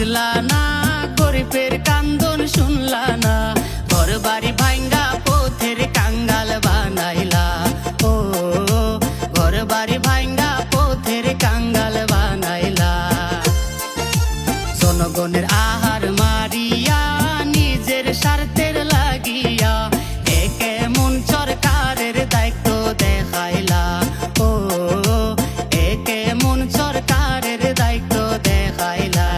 বুঝলা না গরিবের কান্দন শুনলা না ঘর বাড়ি ভাঙ্গা পথের কাঙ্গাল বানাইলা ও ঘর বাড়ি ভাঙ্গা পথের কাঙ্গাল বানাইলা জনগণের আহার মারিয়া নিজের স্বার্থের লাগিয়া একে মন সরকারের দায়িত্ব দেখাইলা ও একে মন সরকারের দায়িত্ব দেখাইলা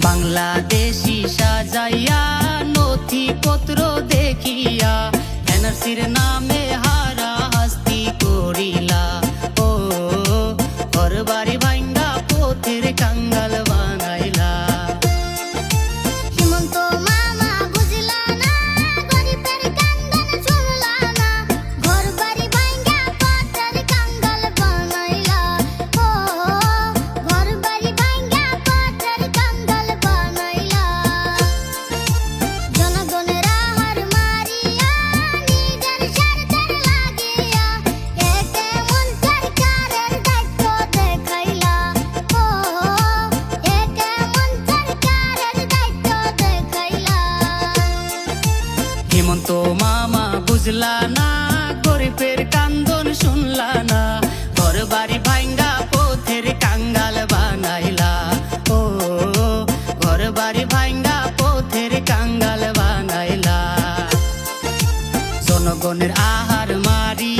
বাংলাদেশি সাজাইয়া নথিপত্র দেখিয়া এনআরসির নামে হারা হাস্তি করিলা ও ঘর বাড়ি ভাঙ্গা পথের কাঙ্গাল বানাইলা হিমন্ত মামা বুঝলা না গরিবের কান্দন শুনলা না ঘর বাড়ি ভাঙ্গা পথের কাঙ্গাল বানাইলা ও ঘর বাড়ি ভাঙ্গা পথের কাঙ্গাল বানাইলা জনগণের আহার মারিয়া নিজের স্বার্থের লাগিয়া একে মন সরকারের দায়িত্ব দেখাইলা ও একে মন সরকারের দায়িত্ব দেখাইলা হিমন্ত মামা বুঝলা না গরিবের কান্দন শুনলা না ঘর বাড়ি ভাঙ্গা পথের কাঙ্গাল বানাইলা ও ঘর বাড়ি ভাঙ্গা পথের কাঙ্গাল বানাইলা জনগণের আহার মারি